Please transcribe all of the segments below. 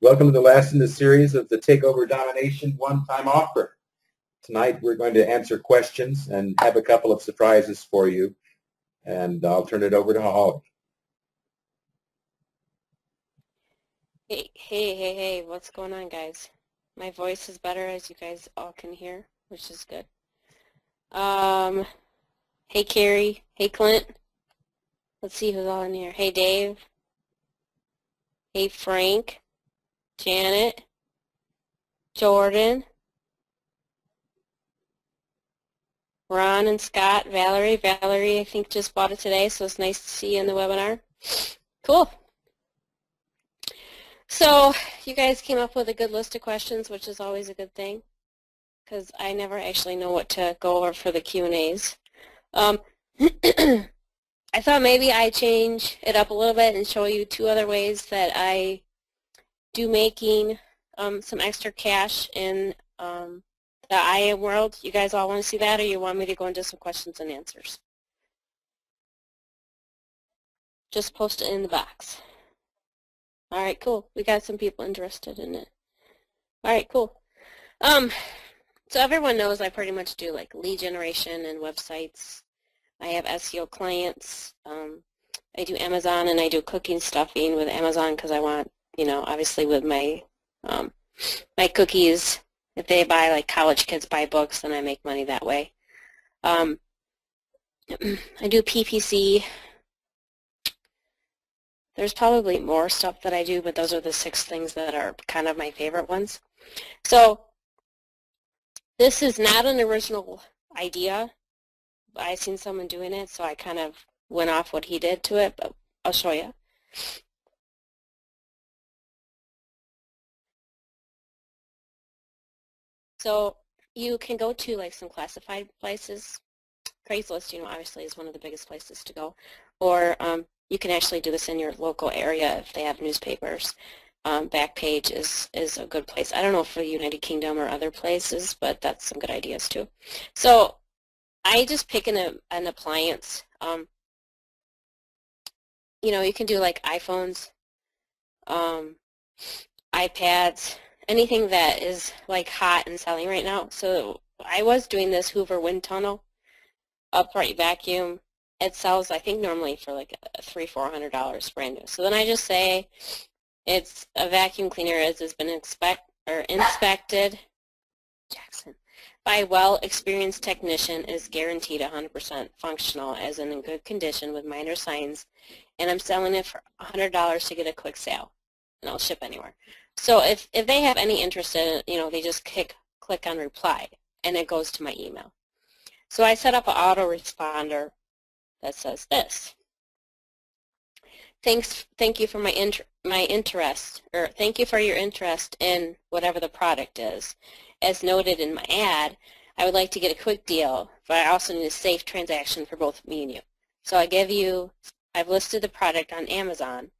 Welcome to the last in the series of the Takeover Domination one-time offer. Tonight we're going to answer questions and have a couple of surprises for you, and I'll turn it over to Holly. Hey, what's going on, guys? My voice is better, as you guys all can hear, which is good. Hey, Carrie. Hey, Clint. Let's see who's all in here. Hey, Dave. Hey, Frank. Janet. Jordan. Ron and Scott. Valerie. Valerie, I think, just bought it today, so it's nice to see you in the webinar. Cool. So you guys came up with a good list of questions, which is always a good thing, because I never actually know what to go over for the Q&As. I thought maybe I'd change it up a little bit and show you two other ways that I do making some extra cash in the IAM world. You guys all want to see that, or you want me to go into some questions and answers? Just post it in the box. All right, cool. We got some people interested in it. All right, cool. So everyone knows I pretty much do like lead generation and websites. I have SEO clients. I do Amazon, and I do cooking stuffing with Amazon because I want, you know, obviously with my my cookies, if they buy, like college kids buy books, then I make money that way. I do PPC. There's probably more stuff that I do, but those are the 6 things that are kind of my favorite ones. So this is not an original idea. I seen someone doing it, so I kind of went off what he did to it, but I'll show you. So you can go to like some classified places. Craigslist, you know, obviously is one of the biggest places to go. Or you can actually do this in your local area if they have newspapers. Backpage is a good place. I don't know for the United Kingdom or other places, but that's some good ideas too. So I just pick an appliance. You know, you can do like iPhones, iPads, anything that is like hot and selling right now. So I was doing this Hoover wind tunnel upright vacuum. It sells, I think, normally for like $300–400 brand new. So then I just say it's a vacuum cleaner as has been inspected Jackson by a well-experienced technician, is guaranteed 100% functional as in good condition with minor signs, and I'm selling it for $100 to get a quick sale, and I'll ship anywhere. So if they have any interest in it, you know, they just click on reply, and it goes to my email. So I set up an autoresponder that says this: thank you for my interest, or thank you for your interest in whatever the product is. As noted in my ad, I would like to get a quick deal, but I also need a safe transaction for both me and you. So I've listed the product on Amazon.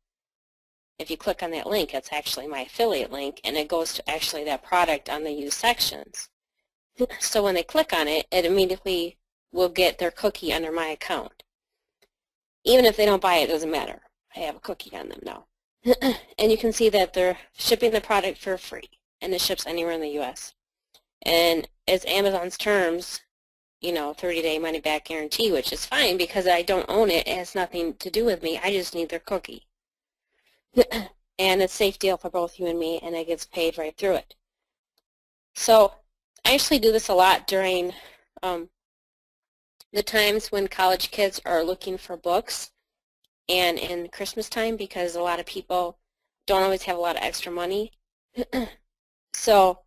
If you click on that link, it's actually my affiliate link, and it goes to actually that product on the used sections. So when they click on it, it immediately will get their cookie under my account. Even if they don't buy it, it doesn't matter. I have a cookie on them now. And you can see that they're shipping the product for free, and it ships anywhere in the U.S. And it's Amazon's terms, you know, 30-day money-back guarantee, which is fine because I don't own it. It has nothing to do with me. I just need their cookie. And it's a safe deal for both you and me, and it gets paid right through it. So I actually do this a lot during the times when college kids are looking for books and in Christmas time, because a lot of people don't always have a lot of extra money. So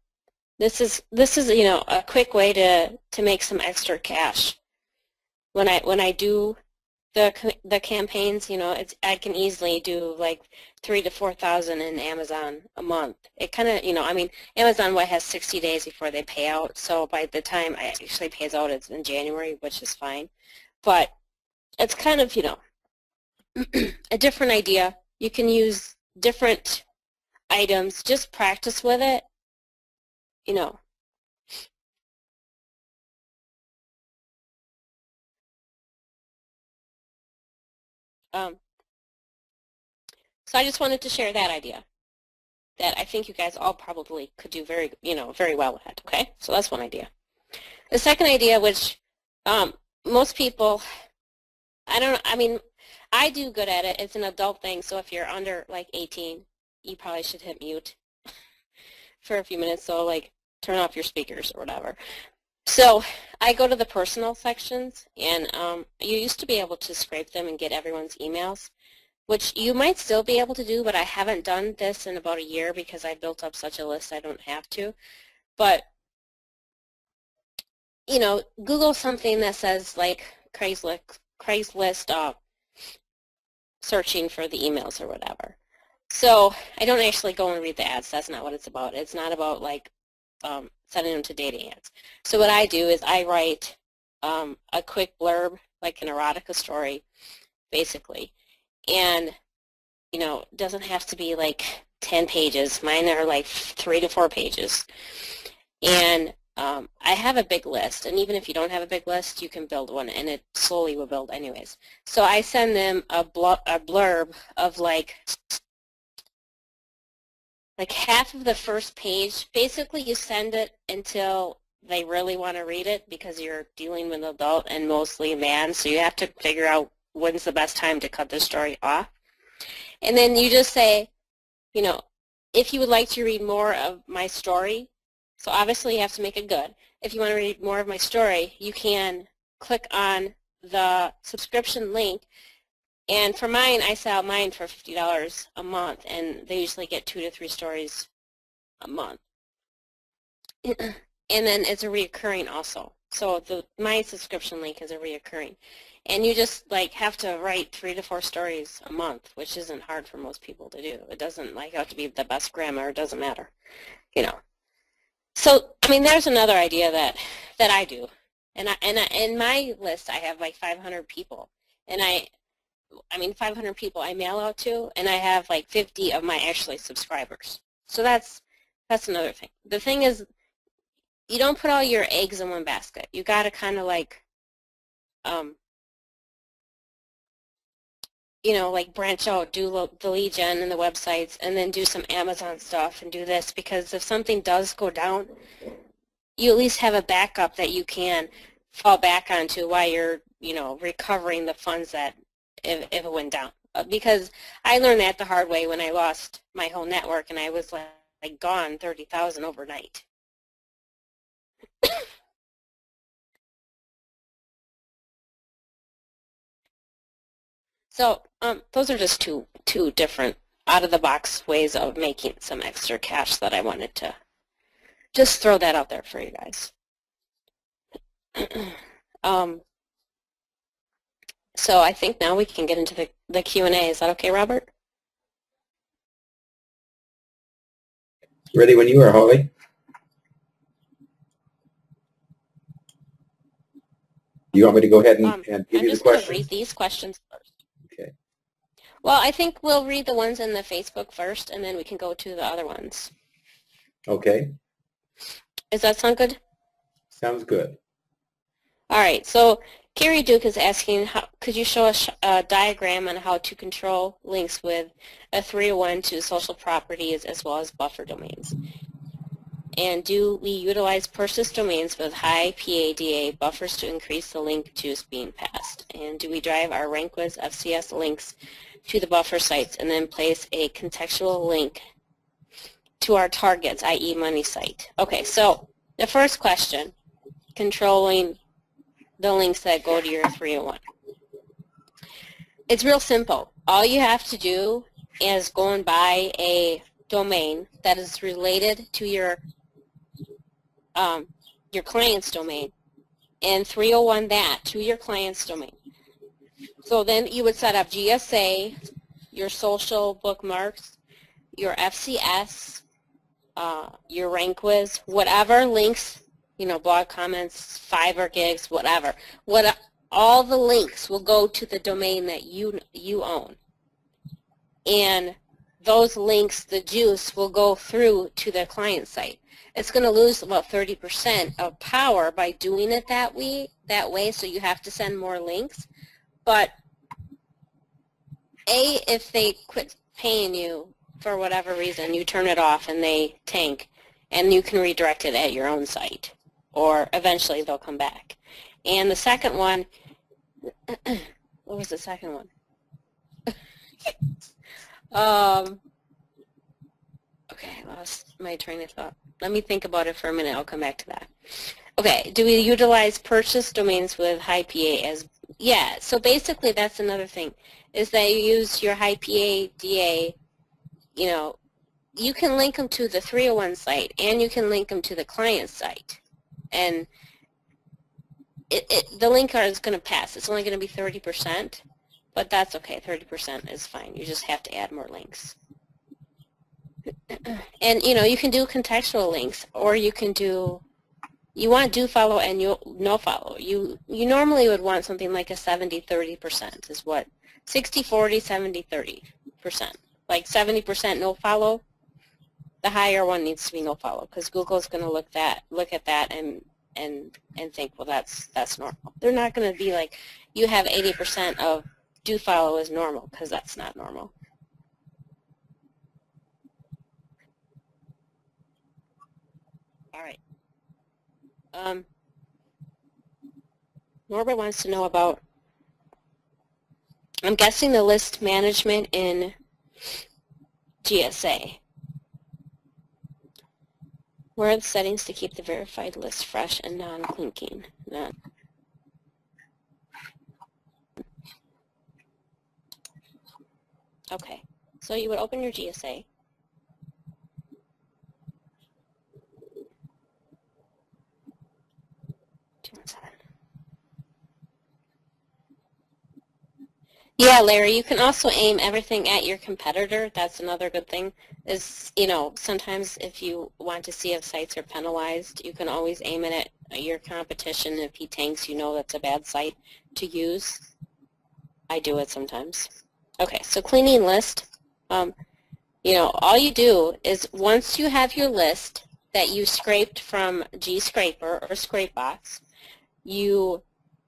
this is you know, a quick way to make some extra cash. When I do the campaigns, you know, I can easily do like 3,000 to 4,000 in Amazon a month. It kind of, you know, I mean, Amazon has 60 days before they pay out, so by the time I actually pays out, it's in January, which is fine. But it's kind of, you know, a different idea. You can use different items. Just practice with it, you know. So I just wanted to share that idea. that I think you guys all probably could do very, very well at, okay? So that's one idea. The second idea, which most people, I do good at it. It's an adult thing, so if you're under like 18, you probably should hit mute for a few minutes, so like turn off your speakers or whatever. So I go to the personal sections, and you used to be able to scrape them and get everyone's emails, which you might still be able to do, but I haven't done this in about a year because I built up such a list I don't have to. But, Google something that says like Craigslist searching for the emails or whatever. So I don't actually go and read the ads. That's not what it's about. It's not about like sending them to dating ads. So what I do is I write a quick blurb, like an erotica story, basically. And, it doesn't have to be like 10 pages. Mine are like 3 to 4 pages. And I have a big list. And even if you don't have a big list, you can build one, and it slowly will build anyways. So I send them a blurb of like half of the first page. Basically, you send it until they really want to read it because you're dealing with an adult and mostly a man, so you have to figure out when's the best time to cut the story off. And then you just say, if you would like to read more of my story, so obviously you have to make it good. If you want to read more of my story, you can click on the subscription link. And for mine, I sell mine for $50 a month, and they usually get 2 to 3 stories a month. And then it's a reoccurring also. So my subscription link is a reoccurring. And you just have to write 3 to 4 stories a month, which isn't hard for most people to do. It doesn't have to be the best grammar. It doesn't matter, So, there's another idea that I do. And in my list, I have like 500 people. And 500 people I mail out to, and I have like 50 of my actually subscribers. So that's another thing. The thing is, you don't put all your eggs in one basket. You got to kind of branch out, do the lead gen and the websites, and then do some Amazon stuff and do this, because if something does go down, you at least have a backup that you can fall back onto while you're, recovering the funds that if it went down. Because I learned that the hard way when I lost my whole network, and I was like gone 30,000 overnight. So those are just two different out-of-the-box ways of making some extra cash that I wanted to just throw that out there for you guys. So I think now we can get into the Q&A. Is that okay, Robert? Ready when you are, Holly. You want me to go ahead and give you the questions? I'm just going to read these questions first. Okay. Well, I think we'll read the ones in the Facebook first, and then we can go to the other ones. Okay. Does that sound good? Sounds good. All right. So Carrie Duke is asking, could you show us a diagram on how to control links with a 301 to social properties as well as buffer domains? And do we utilize purchase domains with high PADA buffers to increase the link juice being passed? And do we drive our RankWiz FCS links to the buffer sites and then place a contextual link to our targets, i.e. money site? Okay, so the first question, controlling the links that go to your 301. It's real simple. All you have to do is go and buy a domain that is related to your client's domain and 301 that to your client's domain. So then you would set up GSA, your social bookmarks, your FCS, your RankWiz, whatever links, blog comments, Fiverr gigs, whatever. All the links will go to the domain that you own. And those links, the juice, will go through to the client site. It's going to lose about 30% of power by doing it that way, so you have to send more links. But if they quit paying you for whatever reason, you turn it off and they tank, and you can redirect it at your own site, or eventually they'll come back. And the second one, what was the second one? Okay, I lost my train of thought. Let me think about it for a minute. I'll come back to that. Okay, do we utilize purchase domains with high PA as, yeah, so basically that's another thing, is that you use your high PA DA, you know, you can link them to the 301 site and you can link them to the client site. And the link is going to pass. It's only going to be 30%, but that's okay. 30% is fine. You just have to add more links. And, you know, you can do contextual links, or you can do, you want do follow and no follow. You normally would want something like a 70-30% is what, 60-40, 70-30%. Like 70% no follow, the higher one needs to be no follow, because Google's going to look at that and think, well, that's normal. They're not going to be like, you have 80% of do follow is normal, because that's not normal. All right. Norbert wants to know about, I'm guessing, the list management in GSA. Where are the settings to keep the verified list fresh and non-clinking? Okay, so you would open your GSA. Yeah, Larry, you can also aim everything at your competitor. That's another good thing is, you know, sometimes if you want to see if sites are penalized, you can always aim it at your competition. If he tanks, you know that's a bad site to use. I do it sometimes. Okay, so cleaning list. You know, all you do is once you have your list that you scraped from G-Scraper or Scrapebox, you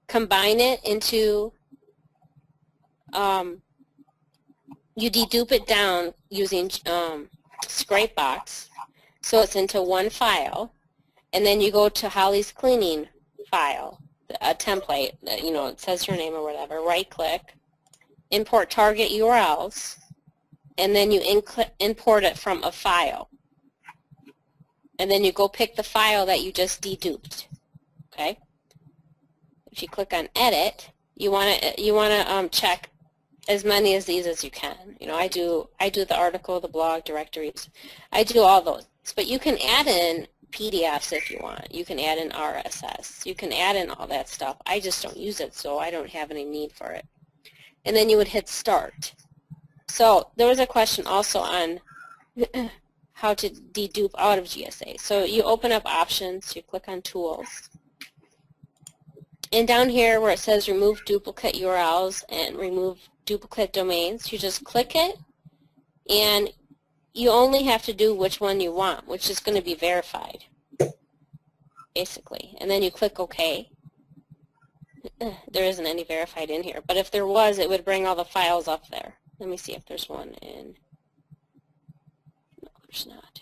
combine it into you dedupe it down using Scrapebox, so it's into one file, and then you go to Holly's cleaning file, a template, you know, it says your name or whatever, right-click, import target URLs, and then you import it from a file. And then you go pick the file that you just deduped, okay? If you click on edit, you want to check as many of these as you can. You know, I do the article, the blog, directories. I do all those. But you can add in PDFs if you want. You can add in RSS. You can add in all that stuff. I just don't use it, so I don't have any need for it. And then you would hit start. So there was a question also on how to dedupe out of GSA. So you open up options, you click on tools. And down here where it says remove duplicate URLs and remove duplicate domains, you just click it, and you only have to do which one you want, which is going to be verified, basically. And then you click OK. There isn't any verified in here, but if there was, it would bring all the files up there. Let me see if there's one in. No, there's not.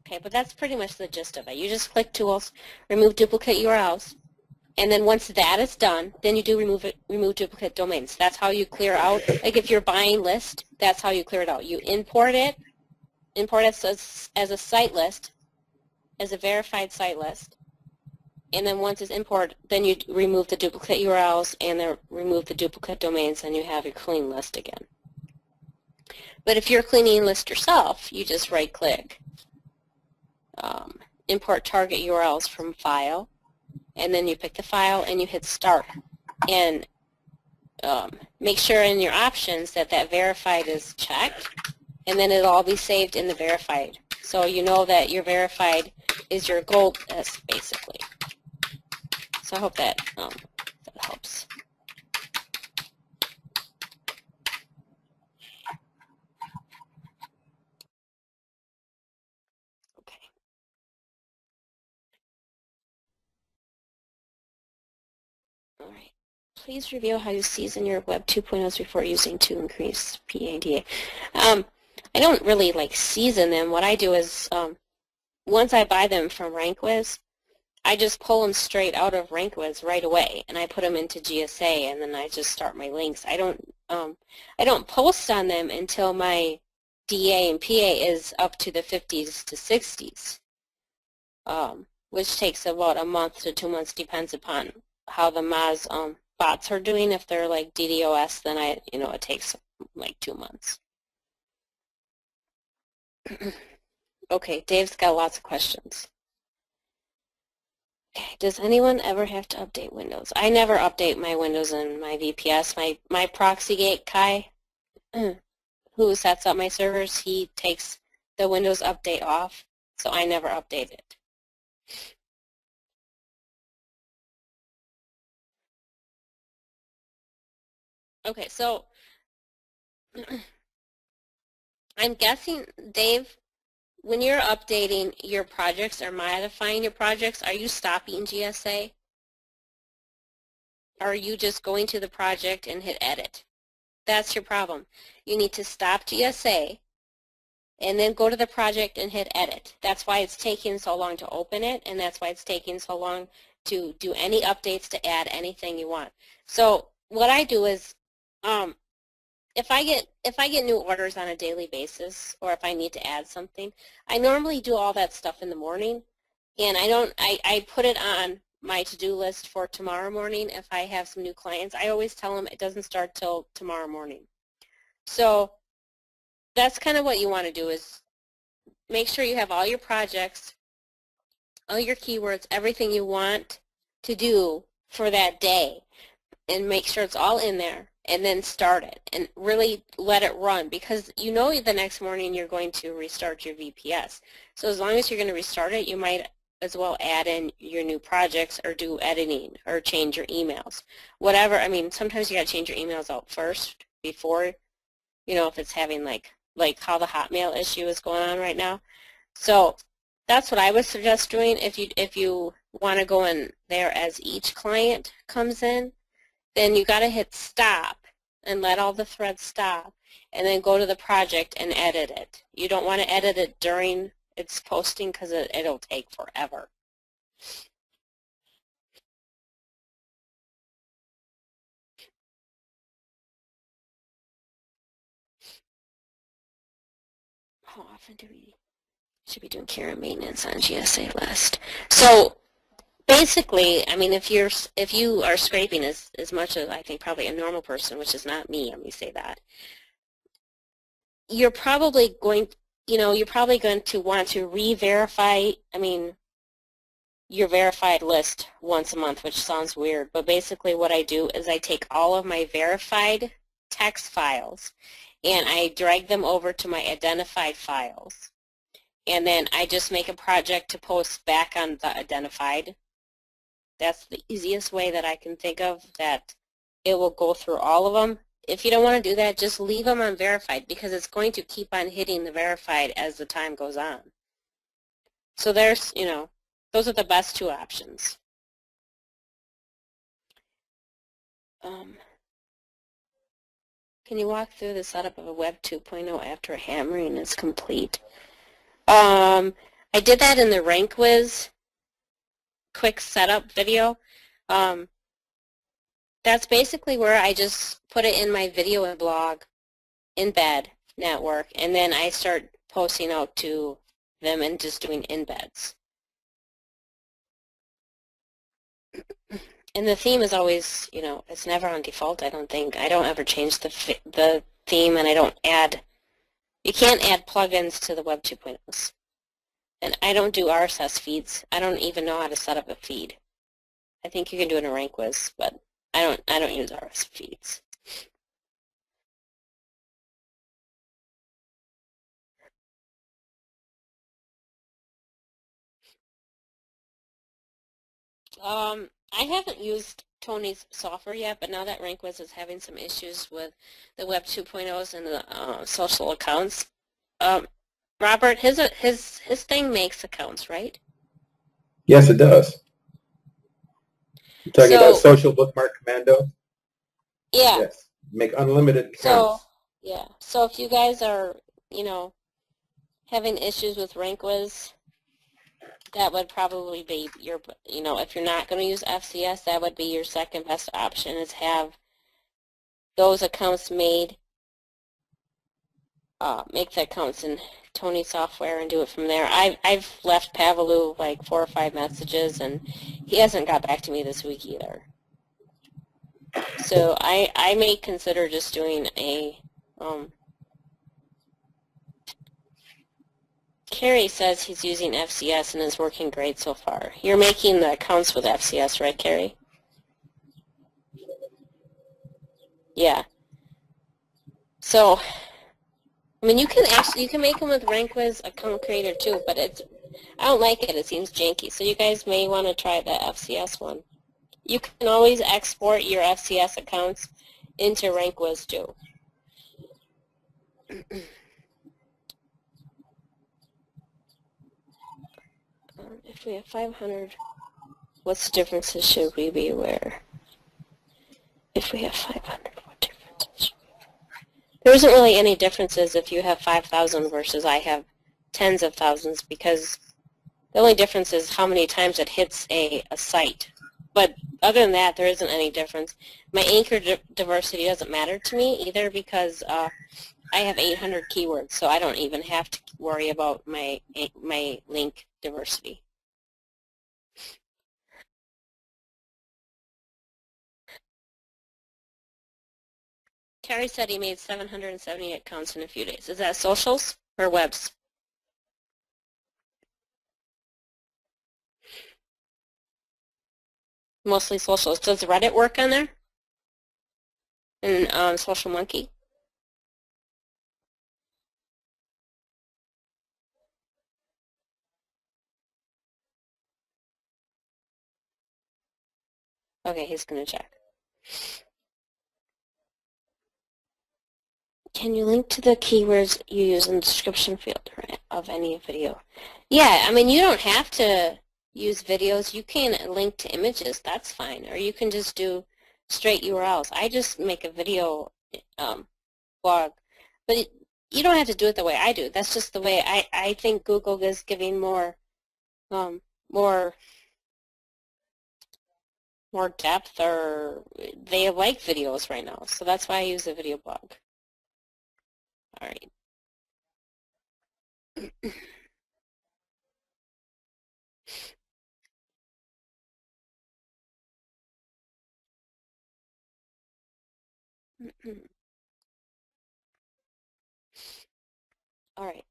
Okay, but that's pretty much the gist of it. You just click Tools, remove duplicate URLs, and then once that is done, then you do remove duplicate domains. That's how you clear out. Like if you're buying list, that's how you clear it out. You import it as a site list, as a verified site list, and then once it's imported, then you remove the duplicate URLs and then remove the duplicate domains, and you have your clean list again. But if you're cleaning a list yourself, you just right-click, import target URLs from file, and then you pick the file and you hit start. And make sure in your options that verified is checked, and then it'll all be saved in the verified. So you know that your verified is your gold list, basically. So I hope that, that helps. Okay. All right. Please reveal how you season your Web 2.0s before using to increase PADA. I don't really like season them. What I do is once I buy them from RankWiz, I just pull them straight out of RankWiz right away, and I put them into GSA, and then I just start my links. I don't post on them until my DA and PA is up to the 50s to 60s, which takes about a month to 2 months, depends upon how the Moz bots are doing. If they're like DDoS, then it takes like 2 months. Okay, Dave's got lots of questions. Okay, does anyone ever have to update Windows? I never update my Windows and my VPS. My ProxyGate Kai, who sets up my servers, he takes the Windows update off, so I never update it. Okay, so I'm guessing, Dave, when you're updating your projects or modifying your projects, are you stopping GSA? Or are you just going to the project and hit edit? That's your problem. You need to stop GSA and then go to the project and hit edit. That's why it's taking so long to open it, and that's why it's taking so long to do any updates, to add anything you want. So what I do is, if I get new orders on a daily basis, or if I need to add something, I normally do all that stuff in the morning, and I put it on my to-do list for tomorrow morning. If I have some new clients, I always tell them it doesn't start till tomorrow morning. So that's kind of what you want to do, is make sure you have all your projects, all your keywords, everything you want to do for that day, and make sure it's all in there, and then start it and really let it run, because you know the next morning you're going to restart your VPS. So as long as you're going to restart it, you might as well add in your new projects or do editing or change your emails. Whatever, I mean, sometimes you got to change your emails out first before, if it's having like how the Hotmail issue is going on right now. So that's what I would suggest doing. If you want to go in there as each client comes in, then you got to hit stop and let all the threads stop, and then go to the project and edit it. You don't want to edit it during its posting, because it'll take forever. How often do we should be doing care and maintenance on GSA list? So basically, I mean, if you are scraping as much as I think probably a normal person, which is not me, let me say that, you're probably going to want to re-verify, your verified list once a month, which sounds weird, but basically what I do is I take all of my verified text files and I drag them over to my identified files, and then I just make a project to post back on the identified. That's the easiest way that I can think of that it will go through all of them. If you don't want to do that, just leave them on verified, because it's going to keep on hitting the verified as the time goes on. So there's, those are the best two options. Can you walk through the setup of a Web 2.0 after hammering is complete? I did that in the RankWiz quick setup video. That's basically where I just put it in my video and blog embed network, and then I start posting out to them and just doing embeds. And the theme is always, it's never on default, I don't think. I don't ever change the theme, and you can't add plugins to the Web 2.0s. And I don't do RSS feeds. I don't even know how to set up a feed. I think you can do it in RankWiz, but I don't use RSS feeds. I haven't used Tony's software yet, but now that RankWiz is having some issues with the Web 2.0s and the social accounts, Robert, his thing makes accounts, right? Yes, it does. You're talking about Social Bookmark Commando? Yeah. Yes. Make unlimited So, counts. yeah. So if you guys are, having issues with RankWiz, that would probably be your, if you're not going to use FCS, that would be your second best option, is have those accounts made, make the accounts in Tony software and do it from there. I've left Pavelou like 4 or 5 messages, and he hasn't got back to me this week either. So I may consider just doing a, Carrie says he's using FCS and is working great so far. You're making the accounts with FCS, right, Carrie? Yeah. So, I mean, you can make them with RankWiz Account Creator too, but I don't like it. It seems janky. So you guys may want to try the FCS one. You can always export your FCS accounts into RankWiz too. If we have 500, what's the differences should we be aware? If we have 500, what differences should we be aware? There isn't really any differences if you have 5,000 versus I have tens of thousands, because the only difference is how many times it hits a site. But other than that, there isn't any difference. My anchor diversity doesn't matter to me either, because I have 800 keywords, so I don't even have to worry about my link diversity. Terry said he made 778 accounts in a few days. Is that socials or webs? Mostly socials. Does Reddit work on there? And Social Monkey? Okay, he's going to check. Can you link to the keywords you use in the description field of any video? Yeah, I mean, you don't have to use videos. You can link to images. That's fine. Or you can just do straight URLs. I just make a video blog. But you don't have to do it the way I do. That's just the way I think Google is giving more depth, or they like videos right now. So that's why I use a video blog. All right. All right.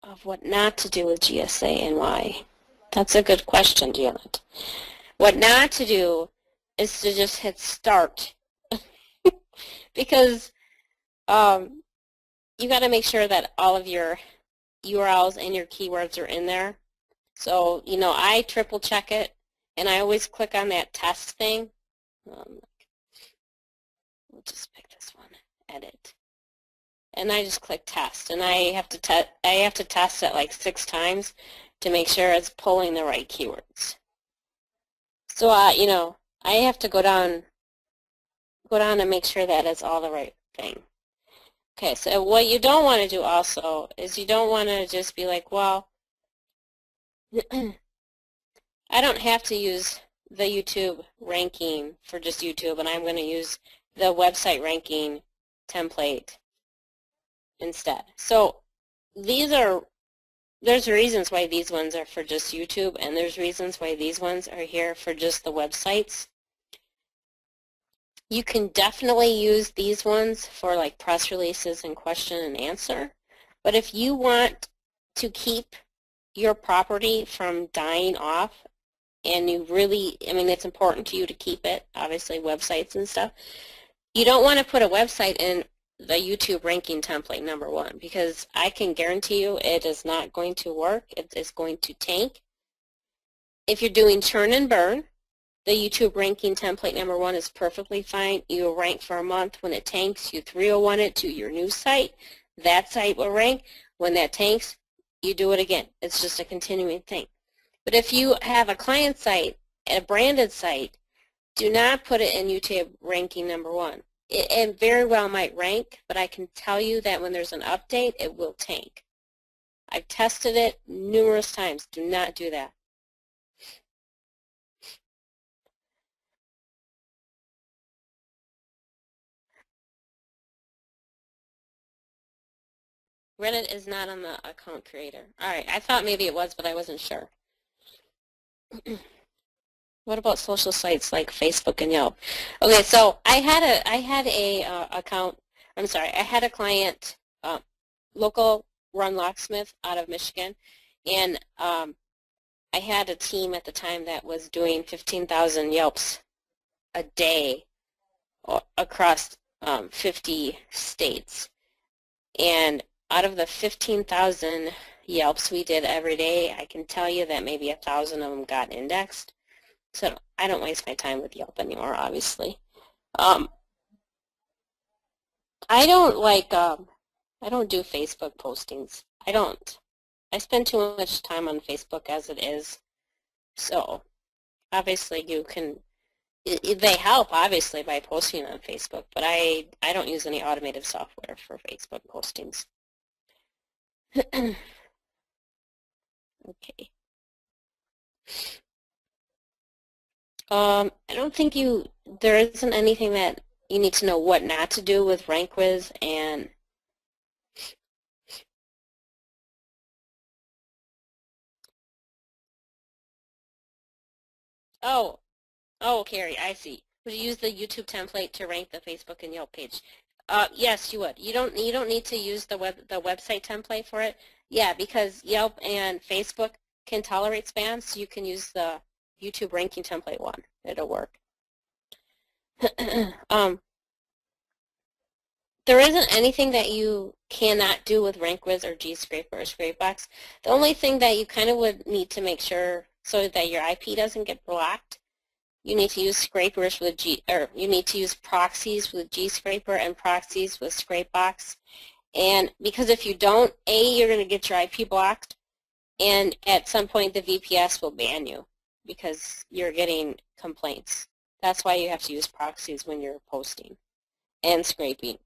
Of what not to do with GSA and why? That's a good question, Janet. What not to do is to just hit start. Because you got to make sure that all of your URLs and your keywords are in there. So, I triple check it, and I always click on that test thing. We'll just pick this one, edit. And I just click test, and I have to test it like 6 times to make sure it's pulling the right keywords. So, I have to go down and make sure that it's all the right thing. Okay, so what you don't want to do also is you don't want to just be like, well, I don't have to use the YouTube ranking for just YouTube, and I'm going to use the website ranking template instead. So there's reasons why these ones are for just YouTube, and there's reasons why these ones are here for just the websites. You can definitely use these ones for like press releases and question and answer, but if you want to keep your property from dying off, and you really, it's important to you to keep it, obviously websites and stuff, you don't want to put a website in the YouTube ranking template #1, because I can guarantee you it is not going to work. It is going to tank. If you're doing churn and burn, the YouTube ranking template #1 is perfectly fine. You rank for a month. When it tanks, you 301 it to your new site. That site will rank. When that tanks, you do it again. It's just a continuing thing. But if you have a client site, a branded site, do not put it in YouTube ranking #1. It very well might rank, but I can tell you that when there's an update, it will tank. I've tested it numerous times. Do not do that. Reddit is not on the account creator. All right, I thought maybe it was, but I wasn't sure. What about social sites like Facebook and Yelp? Okay, so I had a client, local run locksmith out of Michigan, and I had a team at the time that was doing 15,000 Yelps a day across 50 states, and out of the 15,000 Yelps we did every day, I can tell you that maybe 1,000 of them got indexed. So I don't waste my time with Yelp anymore, obviously. I don't do Facebook postings. I don't. I spend too much time on Facebook as it is. So obviously you can, they help obviously by posting on Facebook, but I don't use any automated software for Facebook postings. Okay. I don't think there isn't anything that you need to know what not to do with RankWiz and oh, Carrie, I see. Would you use the YouTube template to rank the Facebook and Yelp page? Yes, you would. You don't need to use the website template for it. Yeah, because Yelp and Facebook can tolerate spam, so you can use the YouTube ranking template one. It'll work. There isn't anything that you cannot do with RankWiz or G-Scraper or Scrapebox. The only thing that you kind of would need to make sure so that your IP doesn't get blocked, you need to use scrapers with you need to use proxies with G-Scraper and proxies with Scrapebox. And because if you don't, you're going to get your IP blocked, and at some point the VPS will ban you because you're getting complaints. That's why you have to use proxies when you're posting and scraping.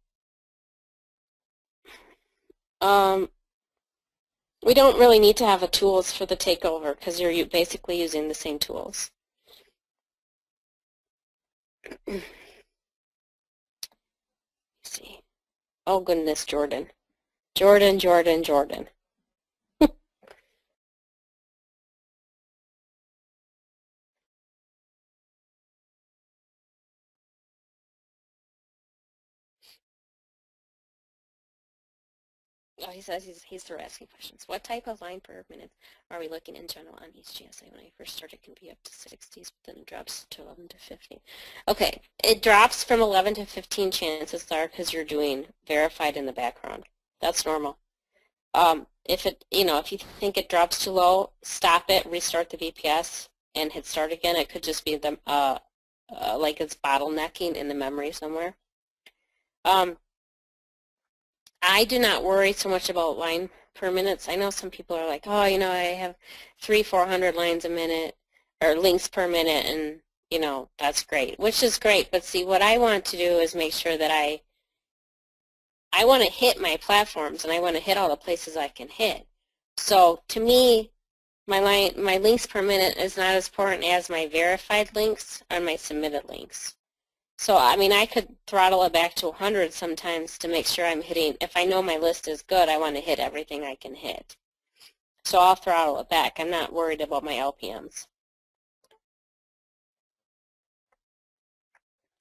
We don't really need to have the tools for the takeover because you're basically using the same tools. Let's see. Oh goodness, Jordan. Jordan. Oh, he says he's through asking questions. What type of line per minute are we looking in general on each GSA? When I first started, it can be up to 60s, but then it drops to 11 to 15. Okay, it drops from 11 to 15 chances are because you're doing verified in the background. That's normal. If you think it drops too low, stop it, restart the VPS, and hit start again. It could just be the like it's bottlenecking in the memory somewhere. I do not worry so much about line per minutes. I know some people are like, oh, I have 300-400 lines a minute or links per minute, and that's great, which is great. But see, what I want to do is make sure that I want to hit my platforms, and I want to hit all the places I can hit. So to me, my links per minute is not as important as my verified links or my submitted links. So, I mean, I could throttle it back to 100 sometimes to make sure I'm hitting, if I know my list is good, I want to hit everything I can hit. So I'll throttle it back. I'm not worried about my LPMs.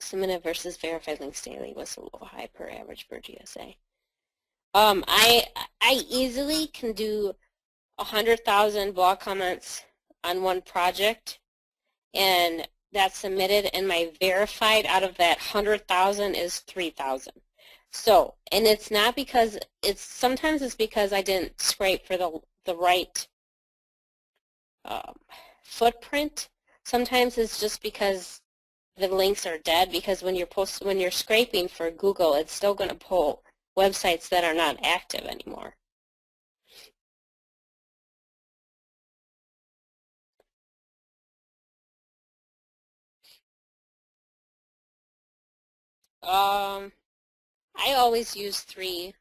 Submitted versus verified links daily was a little high per average per GSA. I easily can do 100,000 blog comments on one project, and that's submitted, and my verified out of that 100,000 is 3,000. So, and it's not because sometimes it's because I didn't scrape for the right footprint. Sometimes it's just because the links are dead, because when you're scraping for Google, it's still going to pull websites that are not active anymore. I always use 3.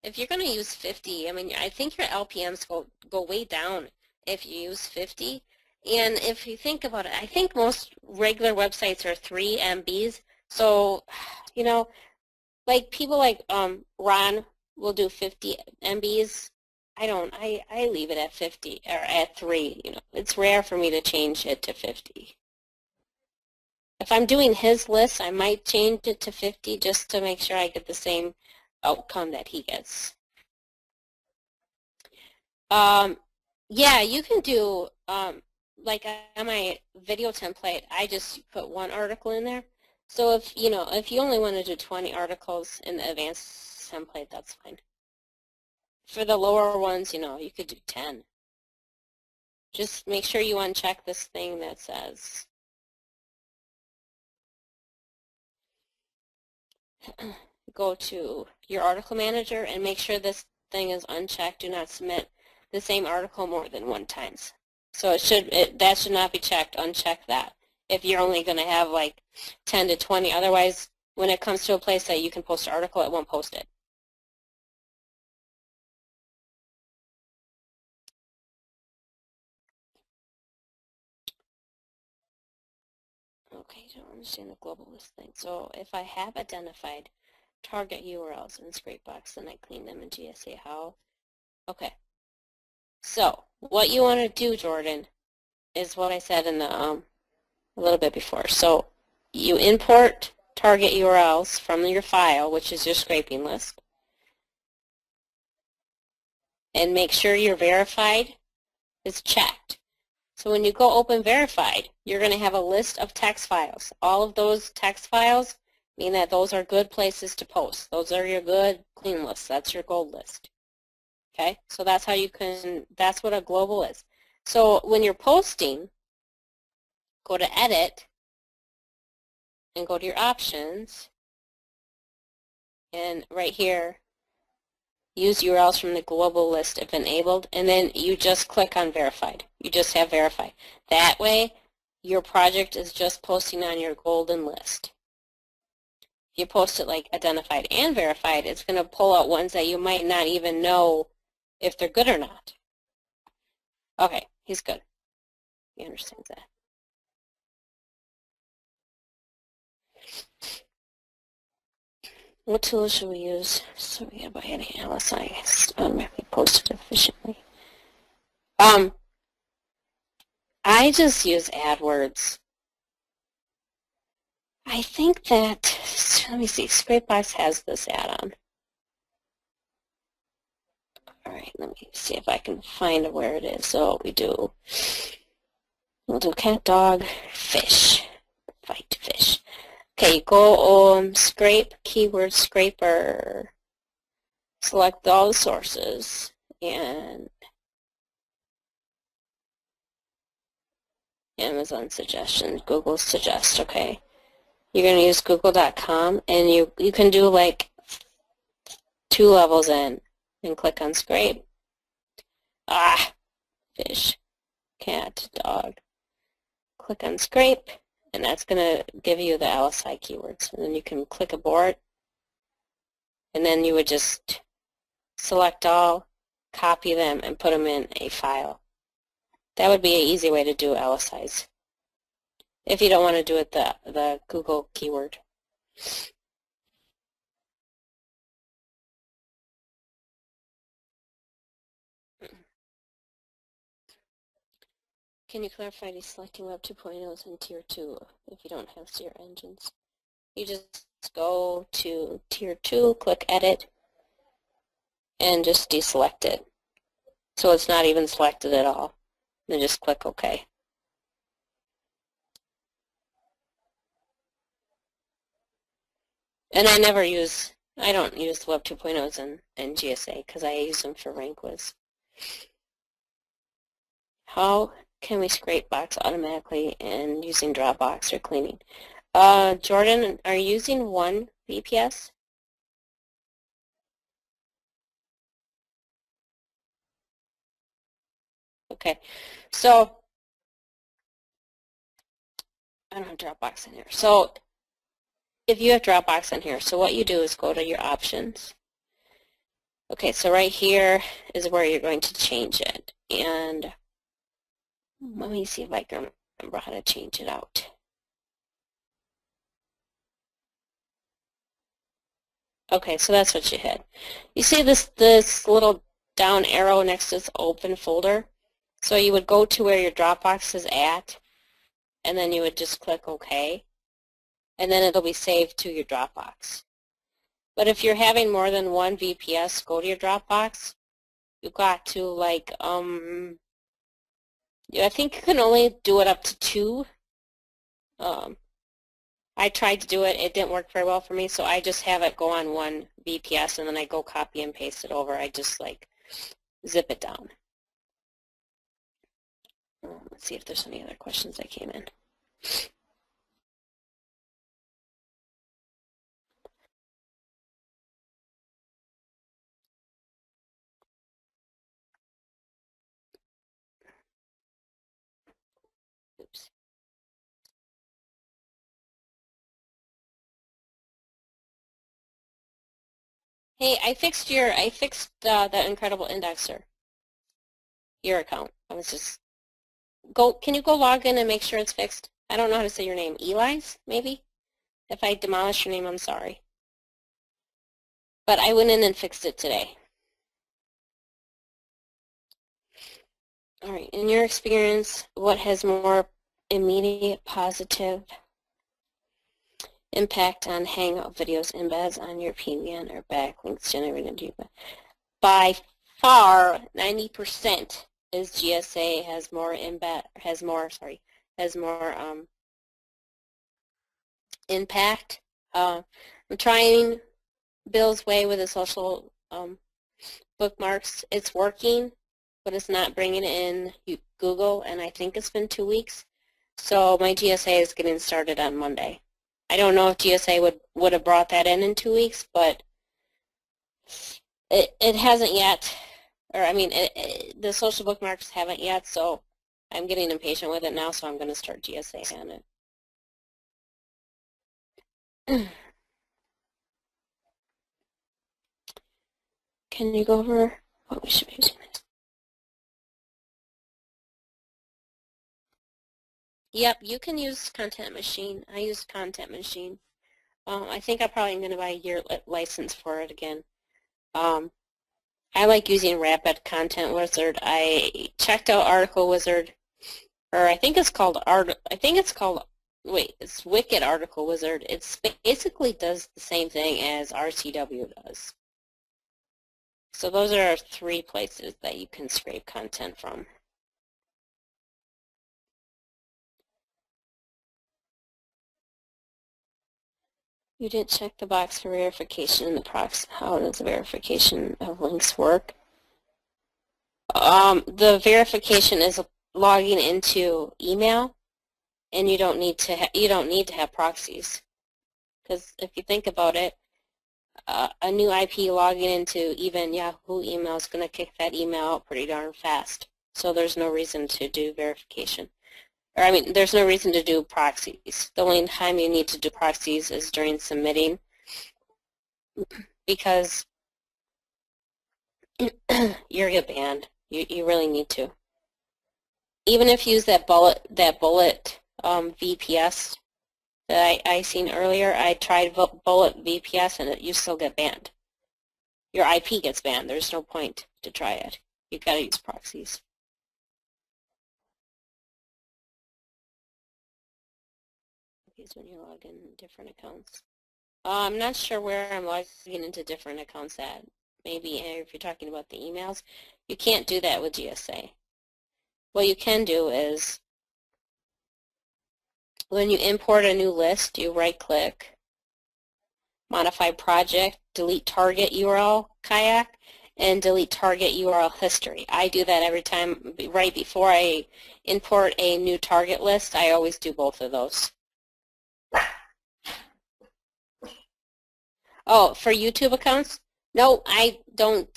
If you're going to use 50, I mean, I think your LPMs go way down if you use 50. And if you think about it, I think most regular websites are 3 MBs. So, you know, like people like Ron will do 50 MBs. I don't. I leave it at 50 or at 3. You know, it's rare for me to change it to 50. If I'm doing his list, I might change it to 50 just to make sure I get the same outcome that he gets. Yeah, you can do, like on my video template, I just put 1 article in there. So if you only want to do 20 articles in the advanced template, that's fine. For the lower ones, you could do 10. Just make sure you uncheck this thing that says go to your article manager and make sure this thing is unchecked. Do not submit the same article more than 1 times. So that should not be checked. Uncheck that. If you're only going to have like 10 to 20, otherwise when it comes to a place that you can post an article, it won't post it. Okay, don't understand the global list thing. So if I have identified target URLs in Scrapebox, then I clean them in GSA. How? Okay. So what you want to do, Jordan, is what I said in the a little bit before. So you import target URLs from your file, which is your scraping list, and make sure your verified is checked. So when you go open verified, you're going to have a list of text files. All of those text files mean that those are good places to post. Those are your good clean lists. That's your gold list. Okay, so that's how that's what a global is. So when you're posting, go to edit and go to your options, and right here, use URLs from the global list if enabled, and then you just click on verified. You just have verified. That way, your project is just posting on your golden list. If you post it like identified and verified, it's going to pull out ones that you might not even know if they're good or not. Okay, he's good. He understands that. What tools should we use so we have any LSI automatically posted efficiently? I just use AdWords. I think that, let me see, Scrapebox has this add-on. All right, let me see if I can find where it is. So we'll do cat, dog, fish, fight, fish. Okay, go scrape, keyword scraper, select all the sources, and Amazon suggestions, Google suggest, okay. You're going to use google.com, and you can do like 2 levels in and click on scrape. Fish, cat, dog. Click on scrape, and that's going to give you the LSI keywords. And then you can click abort, and then you would just select all, copy them, and put them in a file. That would be an easy way to do LSIs if you don't want to do it the Google keyword. Can you clarify the selecting Web 2.0s in Tier 2 if you don't have SEER engines? You just go to Tier 2, click Edit, and just deselect it. So it's not even selected at all. Then just click OK. And I don't use the Web 2.0s in GSA because I use them for RankWiz. How can we scrape box automatically and using Dropbox or cleaning? Jordan, are you using one VPS? Okay, so I don't have Dropbox in here. So if you have Dropbox on here, so what you do is go to your options. Okay, so right here is where you're going to change it. And let me see if I can remember how to change it out. Okay, so that's what you hit. You see this little down arrow next to this open folder? So you would go to where your Dropbox is at, and then you would just click OK, and then it'll be saved to your Dropbox. But if you're having more than one VPS go to your Dropbox, you've got to like, I think you can only do it up to 2. I tried to do it. It didn't work very well for me, so I just have it go on one VPS, and then I go copy and paste it over. I just like zip it down. Let's see if there's any other questions that came in. Oops. Hey, I fixed the Incredible Indexer, your account. I was just can you go log in and make sure it's fixed? I don't know how to say your name. Eli's, maybe? If I demolish your name, I'm sorry. But I went in and fixed it today. All right, in your experience, what has more immediate positive impact on Hangout videos embeds on your PBN or backlinks generated to you? By far, 90% is GSA has more impact. I'm trying Bill's way with the social bookmarks. It's working, but it's not bringing in Google, and I think it's been 2 weeks. So my GSA is getting started on Monday. I don't know if GSA would have brought that in 2 weeks, but it hasn't yet. Or I mean, the social bookmarks haven't yet, so I'm getting impatient with it now, so I'm going to start GSA on it. Can you go over what we should be using? Yep, you can use Content Machine. I use Content Machine. I think I probably am going to buy a year license for it again. I like using Rapid Content Wizard. I checked out Article Wizard, or I think it's called it's Wicked Article Wizard. It basically does the same thing as RCW does. So those are our 3 places that you can scrape content from. You didn't check the box for verification in the proxy. How does the verification of links work? The verification is logging into email, and you don't need to have proxies. Because if you think about it, a new IP logging into even Yahoo email is going to kick that email out pretty darn fast. So there's no reason to do verification. Or I mean, there's no reason to do proxies. The only time you need to do proxies is during submitting, because you're get banned. You really need to. Even if you use that bullet VPS that I seen earlier, I tried bullet VPS and you still get banned. Your IP gets banned. There's no point to try it. You've got to use proxies. When you log in different accounts. I'm not sure where I'm logging into different accounts at. Maybe if you're talking about the emails, you can't do that with GSA. What you can do is when you import a new list, you right-click, modify project, delete target URL kayak, and delete target URL history. I do that every time. Right before I import a new target list, I always do both of those. Oh, for YouTube accounts? No, I don't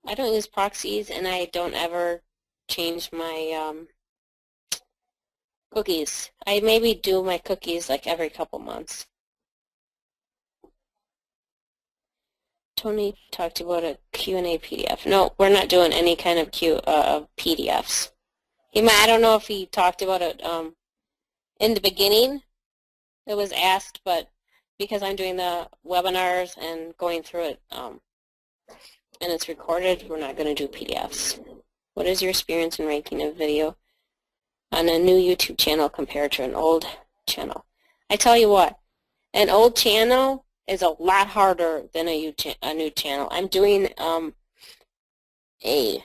use proxies, and I don't ever change my Cookies. I maybe do my cookies like every couple months. Tony talked about a Q&A PDF. No, we're not doing any kind of PDFs. I don't know if he talked about it in the beginning. It was asked, but because I'm doing the webinars and going through it and it's recorded, we're not going to do PDFs. What is your experience in ranking a video on a new YouTube channel compared to an old channel? I tell you what, an old channel is a lot harder than a new channel. I'm doing a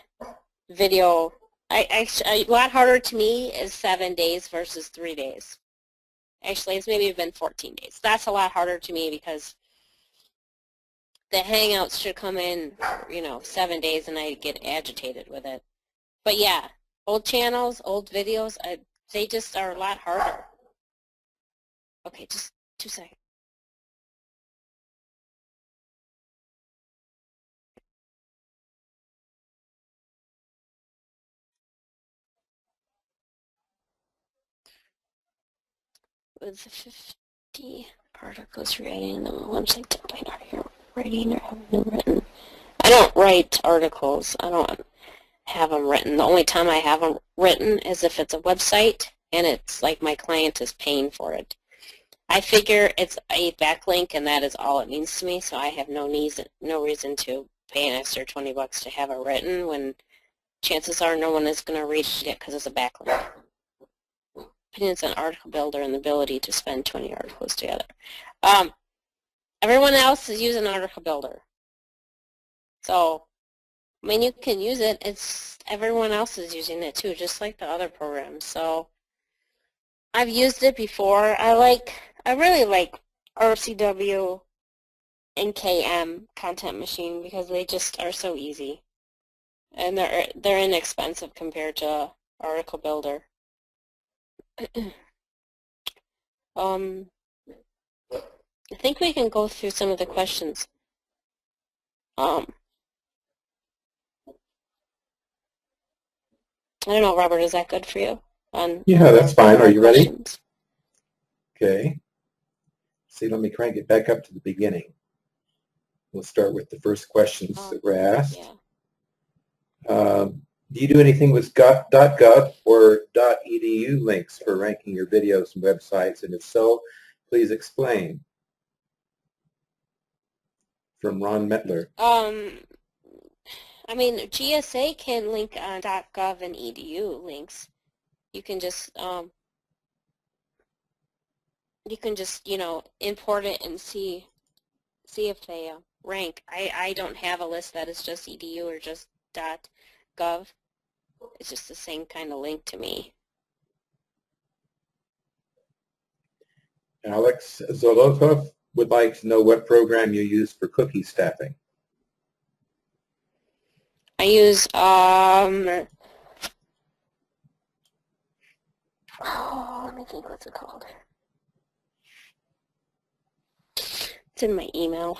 video. A lot harder to me is 7 days versus 3 days. Actually, it's maybe been 14 days. That's a lot harder to me because the Hangouts should come in, 7 days, and I get agitated with it. But yeah, old channels, old videos, they just are a lot harder. Okay, just 2 seconds. With the 50 articles writing the website template, are you writing or have them written? I don't write articles. I don't have them written. The only time I have them written is if it's a website and it's like my client is paying for it. I figure it's a backlink and that is all it means to me, so I have no reason to pay an extra $20 to have it written when chances are no one is going to read it because it's a backlink. Opinions on article builder and the ability to spend 20 articles together. Everyone else is using article builder. So, I mean, you can use it. Everyone else is using it too, just like the other programs. So, I've used it before. I really like RCW and KM Content Machine because they just are so easy, and they're inexpensive compared to article builder. I think we can go through some of the questions. I don't know, Robert, is that good for you? Yeah, that's fine. Are you ready? Okay. See, let me crank it back up to the beginning. We'll start with the first questions that were asked. Yeah. Do you do anything with .gov or .edu links for ranking your videos and websites? And if so, please explain. From Ron Metler. I mean, GSA can link on .gov and edu links. You can just import it and see if they rank. I don't have a list that is just edu or just .gov. It's just the same kind of link to me. Alex Zolotov would like to know what program you use for cookie staffing. I use let me think, what's it called? It's in my email.